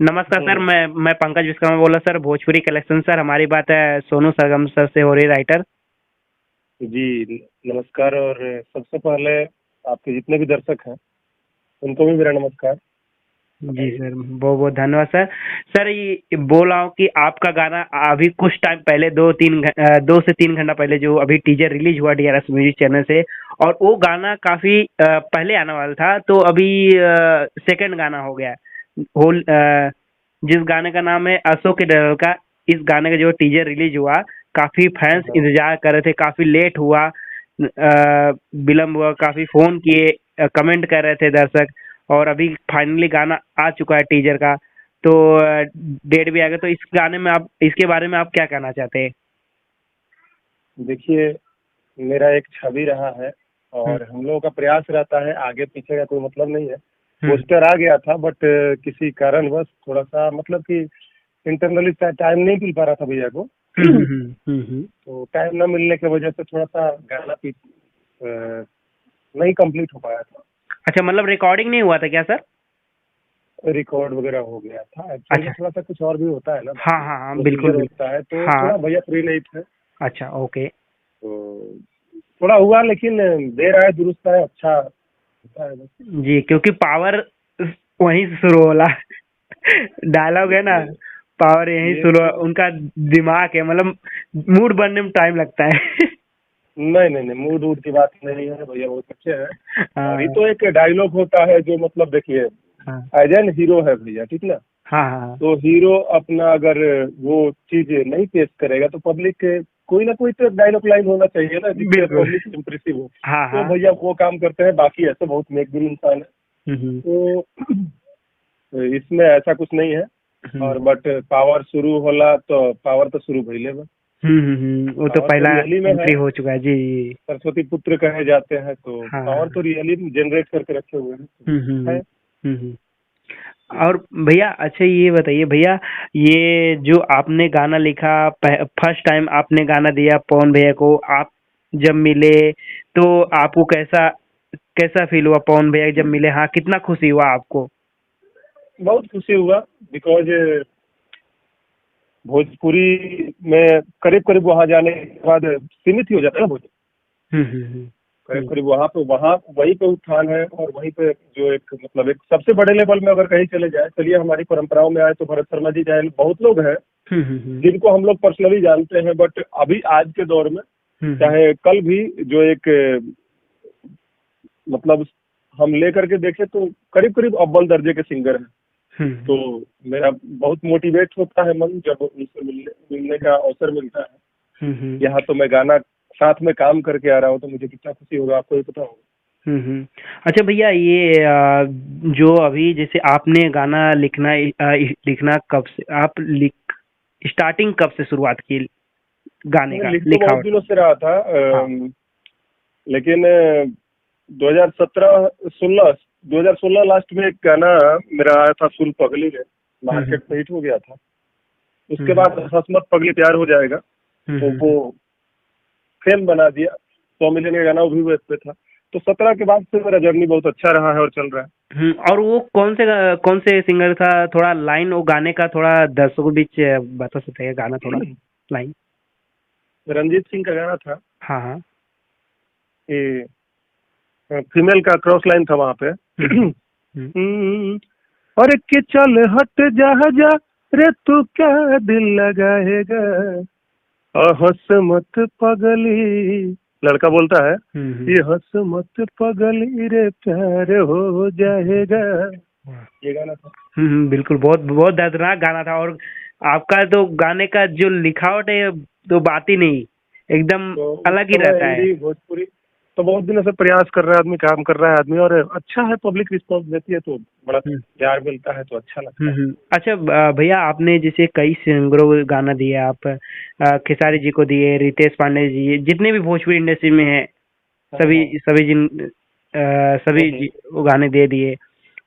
नमस्कार सर, हम्म। मैं पंकज विश्वकर्मा बोल रहा सर, भोजपुरी कलेक्शन सर। हमारी बात है सोनू सरगम सर से हो रही, राइटर। जी नमस्कार। और सबसे पहले आपके जितने भी दर्शक हैं उनको भी मेरा नमस्कार। जी बताइए। सर, बहुत बहुत धन्यवाद सर। सर, ये बोल रहा हूँ कि आपका गाना अभी कुछ टाइम पहले 2 से 3 घंटा पहले जो अभी टीजर रिलीज हुआ डीआरएस म्यूजिक चैनल से, और वो गाना काफी पहले आने वाला था, तो अभी सेकंड गाना हो गया। होल जिस गाने का नाम है अशोक के डर का। इस गाने का जो टीजर रिलीज हुआ, काफी फैंस हाँ। इंतजार कर रहे थे, काफी लेट हुआ, विलम्ब हुआ, काफी फोन किए, कमेंट कर रहे थे दर्शक। और अभी फाइनली गाना आ चुका है टीजर का, तो डेट भी आ गया। तो इस गाने में आप, इसके बारे में आप क्या कहना चाहते हैं? देखिए, मेरा एक छवि रहा है हम्म और हम लोगों का प्रयास रहता है, आगे पीछे का कोई मतलब नहीं है। हम्म पोस्टर आ गया था बट किसी कारणवश थोड़ा सा मतलब कि इंटरनली टाइम नहीं मिल पा रहा था भैया को। तो टाइम न मिलने की वजह से थोड़ा सा गाना नहीं कंप्लीट हो पाया था। अच्छा, मतलब रिकॉर्डिंग नहीं हुआ था क्या सर? रिकॉर्ड वगैरह हो गया था। एक्चुअल में अच्छा। थोड़ा सा कुछ और भी होता है ना, हाँ हाँ हाँ, बिल्कुल प्रोसीजर बिल्कुल। होता है, तो हाँ। थोड़ा भैया फ्री नहीं थे। अच्छा, ओके। तो थोड़ा हुआ, लेकिन देर आए दुरुस्त आए, अच्छा होता है बस। जी, क्योंकि पावर वहीं से शुरू होला। डायलॉग है ना, देखिए, पावर यहीं ये शुरू, तो उनका दिमाग है, मतलब मूड बनने में टाइम लगता है। नहीं नहीं नहीं, मूड वूड की बात नहीं है भैया, बहुत अच्छे हैं। और ये हाँ तो एक डायलॉग होता है जो मतलब देखिए, हाँ एज एन हीरो है भैया, ठीक ना। हाँ हाँ। तो हीरो अपना अगर वो चीज नहीं पेश करेगा तो पब्लिक, कोई ना कोई तो डायलॉग लाइन होना चाहिए ना जिससे बिल्कुल। पब्लिक इम्प्रेसिव हो। हाँ तो हाँ। भैया वो काम करते हैं, बाकी ऐसे बहुत नेकदिल इंसान है। हम्म तो इसमें ऐसा कुछ नहीं है। हम्म और बट पावर शुरू होला तो पावर तो शुरू भइले बा। वो तो पावर तो पहला रियली में है, एंट्री हो चुका है जी जी। सरस्वती पुत्र कहे जाते हैं, तो हाँ। पावर तो रियली जनरेट करके रखे हुए हैं, तो है। हम्म। और भैया, अच्छा ये बताइए भैया, ये जो आपने गाना लिखा, फर्स्ट टाइम आपने गाना दिया पवन भैया को, आप जब मिले तो आपको कैसा कैसा फील हुआ? पवन भैया जब मिले, हाँ, कितना खुशी हुआ आपको? बहुत खुशी हुआ, बिकॉज भोजपुरी में करीब करीब वहां जाने के बाद सीमित ही हो जाता है ना भोजपुरी। करीब हम्म। करीब वहाँ वहीं पे उत्थान है, और वहीं पे जो एक मतलब एक सबसे बड़े लेवल में अगर कहीं चले जाए, चलिए हमारी परंपराओं में आए तो भरत शर्मा जी जाए, बहुत लोग हैं हम्म जिनको हम लोग पर्सनली जानते हैं, बट अभी आज के दौर में हम्म चाहे कल भी जो एक मतलब हम लेकर के देखें तो करीब करीब अव्वल दर्जे के सिंगर हैं। हम्म तो मेरा बहुत मोटिवेट होता है मन जब उनसे मिलने का अवसर मिलता है। हम्म यहाँ तो मैं गाना साथ में काम करके आ रहा हूँ, तो मुझे कितना खुशी होगा आपको ही पता होगा। अच्छा भैया, ये जो अभी जैसे आपने गाना लिखना कब से आप लिख स्टार्टिंग कब से शुरुआत की गाने मैंने का लिख तो बहुत लिखावट? दिनों से रहा था, हाँ। लेकिन 2017 16 2016 लास्ट में एक गाना मेरा आया था, सुन पगली रे, हम्म मार्केट में हिट हो गया था। उसके हम्म बाद हसमत पगली प्यार हो जाएगा, तो हम्म वो फेम बना दिया। 100 मिलियन का गाना वो भी वेब पे था। तो 17 के बाद से मेरा जर्नी बहुत अच्छा रहा है और चल रहा है। और वो कौन से सिंगर था? थोड़ा लाइन वो गाने का थोड़ा दर्शकों के बीच बता सकते हैं गाना थोड़ा, लाइन? रंजीत सिंह का गाना था हाँ हाँ। कि फीमेल का क्रॉस लाइन था वहां पे। हम्म हम्म, और कि चल हट जा जा रे, तू क्या दिल लगाएगा, हंस मत पगली, लड़का बोलता है, हम्म ये हंस मत पगली रे, प्यार हो जाएगा। ये गाना था। बिल्कुल, बहुत बहुत दर्दनाक गाना था। और आपका तो गाने का जो लिखावट है, तो बात ही नहीं, एकदम तो उस अलग ही समय रहता है। हिंदी भोजपुरी तो बहुत दिनों से प्रयास कर रहा है आदमी, काम कर रहा है आदमी, और अच्छा है, पब्लिक रिस्पॉन्स देती है तो बड़ा प्यार मिलता है, तो अच्छा लगता है। अच्छा, भैया, आपने जैसे कई सिंगरों को गाना दिए, आप खेसारी जी को दिए, रितेश पांडे जी, जितने भी भोजपुरी इंडस्ट्री में हैं, हाँ सभी हाँ। सभी सभी हम्म, जी को गाने दे दिए।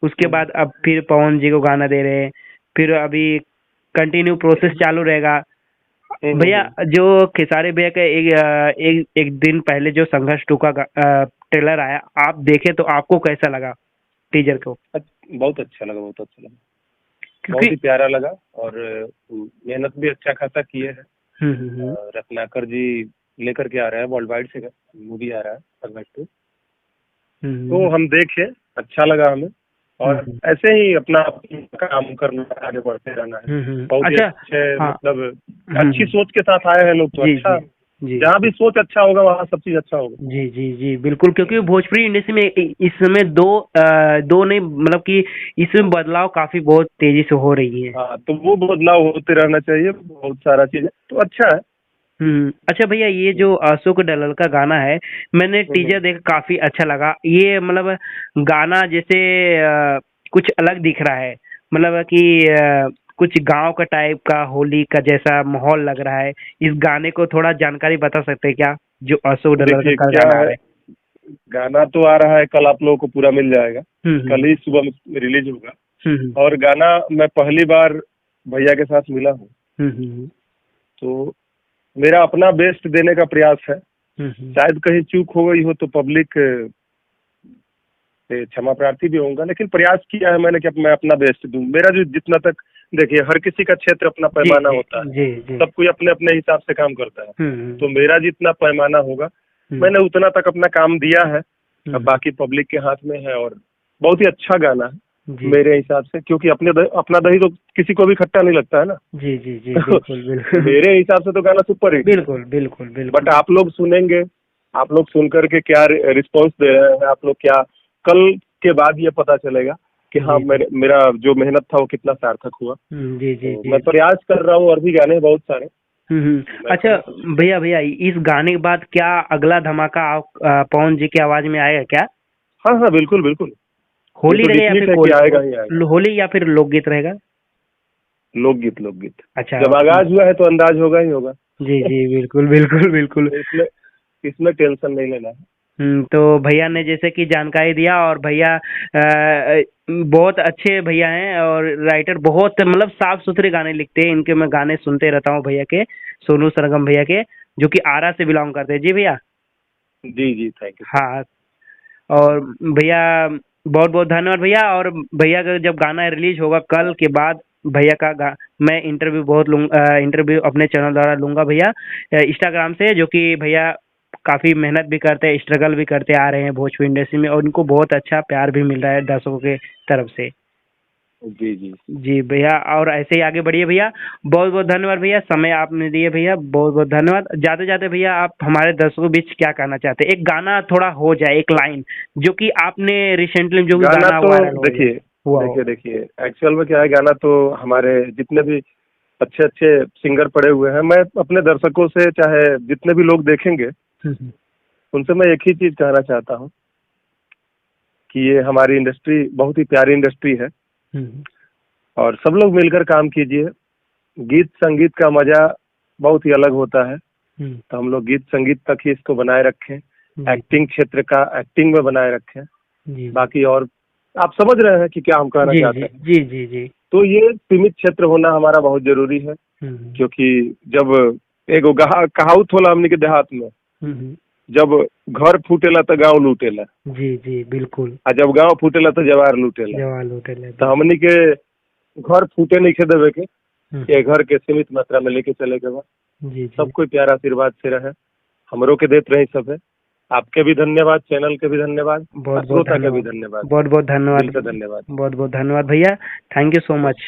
उसके हम्म, बाद अब फिर पवन जी को गाना दे रहे हैं, फिर अभी कंटिन्यू प्रोसेस चालू रहेगा। हम्म, भैया, जो खेसारी भैया का एक दिन पहले जो संघर्ष टू का ट्रेलर आया, आप देखे तो आपको कैसा लगा टीजर को? बहुत अच्छा लगा, बहुत अच्छा लगा। बहुत ही क्योंकि प्यारा लगा और मेहनत भी अच्छा खासा किए हैं। हम्म। रत्नाकर जी लेकर के आ रहे हैं, वर्ल्ड वाइड से मूवी आ रहा है परगट 2। तो हम देखे, अच्छा लगा हमें, और ऐसे ही अपना काम करना है, आगे बढ़ते रहना है। बहुत ही अच्छा। अच्छे, हाँ। मतलब अच्छी सोच के साथ आए हैं लोग, तो जी अच्छा, जी जी जहाँ भी सोच अच्छा होगा वहाँ सब चीज अच्छा होगा। जी जी जी बिल्कुल, क्योंकि भोजपुरी इंडस्ट्री में इस समय दो नहीं, मतलब कि इसमें बदलाव काफी बहुत तेजी से हो रही है। हाँ, तो वो बदलाव होते रहना चाहिए, बहुत सारा चीज है, तो अच्छा है। अच्छा भैया, ये जो अशोक डल्लल का गाना है, मैंने टीजर देखा, काफी अच्छा लगा। ये मतलब गाना जैसे कुछ अलग दिख रहा है, मतलब कि कुछ गांव का टाइप का, होली का जैसा माहौल लग रहा है। इस गाने को थोड़ा जानकारी बता सकते हैं क्या, जो अशोक डल्लल का देखिए कल क्या गाना आ रहा है, है? गाना तो आ रहा है, कल आप लोगों को पूरा मिल जाएगा। हम्म कल ही सुबह में रिलीज होगा। हम्म और गाना मैं पहली बार भैया के साथ मिला हूँ, हम्म तो मेरा अपना बेस्ट देने का प्रयास है। हम्म शायद कहीं चूक हो गई हो तो पब्लिक से क्षमा प्रार्थी भी होऊंगा, लेकिन प्रयास किया है मैंने कि अब मैं अपना बेस्ट दूं। मेरा जो जितना तक, देखिए हर किसी का क्षेत्र अपना जी पैमाना जी होता है, जी जी सब कोई अपने अपने हिसाब से काम करता है। हम्म तो मेरा जितना पैमाना होगा, हम्म मैंने उतना तक अपना काम दिया है। अब हम्म, बाकी पब्लिक के हाथ में है, और बहुत ही अच्छा गाना है जी मेरे हिसाब से, क्योंकि अपना दही तो किसी को भी खट्टा नहीं लगता है ना। जी जी जी बिल्कुल बिल्कुल मेरे हिसाब से तो गाना सुपर हिट है। बिल्कुल बिल्कुल बिल्कुल। बट आप लोग सुनेंगे, आप लोग सुन करके क्या रिस्पॉन्स दे रहे हैं, आप लोग क्या, कल के बाद ये पता चलेगा कि हाँ, जी जी मेरा जो मेहनत था वो कितना सार्थक हुआ। जी जी तो जी। मैं प्रयास कर रहा हूँ, और भी गाने बहुत सारे मैं अच्छा करूँ तो। भैया, भैया इस गाने के बाद क्या अगला धमाका पवन जी की आवाज में आएगा क्या? हाँ हाँ, बिल्कुल बिल्कुल। ये होली तो रहेगा या फिर डिफिनिट है कि आएगा ही आएगा। होली या फिर लोकगीत रहेगा? लोकगीत, लोकगीत। अच्छा। जब आगाज हुआ है तो अंदाज होगा ही होगा। जी जी बिल्कुल बिल्कुल बिल्कुल। तो इसमें इसमें टेंशन नहीं लेना है। तो भैया ने जैसे कि जानकारी दिया, और भैया बहुत अच्छे भैया हैं, और राइटर बहुत, मतलब साफ सुथरे गाने लिखते हैं। इनके मैं गाने सुनते रहता हूँ भैया के, सोनू सरगम भैया के, जो कि आरा से बिलोंग करते हैं। जी भैया। जी जी, थैंक यू सर। हाँ। और भैया बहुत बहुत धन्यवाद भैया। और भैया का जब गाना रिलीज होगा कल के बाद, भैया का मैं इंटरव्यू बहुत लूँगा, इंटरव्यू अपने चैनल द्वारा लूँगा भैया, इंस्टाग्राम से, जो कि भैया काफ़ी मेहनत भी करते हैं, स्ट्रगल भी करते आ रहे हैं भोजपुरी इंडस्ट्री में, और उनको बहुत अच्छा प्यार भी मिल रहा है दर्शकों के तरफ से। जी जी। जी भैया, और ऐसे ही आगे बढ़िए भैया। बहुत बहुत धन्यवाद भैया, समय आपने दिए भैया, बहुत बहुत धन्यवाद। जाते जाते भैया, आप हमारे दर्शकों के बीच क्या कहना चाहते हैं? एक गाना थोड़ा हो जाए, एक लाइन, जो कि आपने रिसेंटली जो भी गाना गाना तो वायरल हो जाए, देखिए, हुआ हो। देखिए एक्चुअल में क्या है, गाना तो हमारे जितने भी अच्छे अच्छे सिंगर पड़े हुए हैं, मैं अपने दर्शकों से, चाहे जितने भी लोग देखेंगे, हम्म उनसे मैं एक ही चीज कहना चाहता हूँ कि ये हमारी इंडस्ट्री बहुत ही प्यारी इंडस्ट्री है, हम्म और सब लोग मिलकर काम कीजिए। गीत संगीत का मजा बहुत ही अलग होता है, हम्म, तो हम लोग गीत संगीत तक ही इसको बनाए रखें। जी एक्टिंग क्षेत्र का एक्टिंग में बनाए रखें। जी बाकी और आप समझ रहे हैं कि क्या हम कहना जी चाहते जी हैं। जी जी जी। तो ये सीमित क्षेत्र होना हमारा बहुत जरूरी है, हम्म क्योंकि जब एगो कहावत होला हमनी के देहात में, हम्म, जब घर फूटेला तो गांव लूटेला, जी जी बिल्कुल। आ जब गांव फूटेला तो जवार लूटेला। जवाल होटल है, तो बिल्कुल। हमनी के घर फूटे नहीं खे देवे के, हम्म, ये घर के सीमित मात्रा में लेके चले के बा। जी जी। सब कोई प्यारा आशीर्वाद से रहे, हमरों के देते रही सब है। आपके भी धन्यवाद, चैनल के भी धन्यवाद, और बहुत बहुत श्रोता के भी धन्यवाद। धन्यवाद। बहुत बहुत दिल धन्यवाद। से धन्यवाद। बहुत बहुत धन्यवाद भैया। Thank you so much.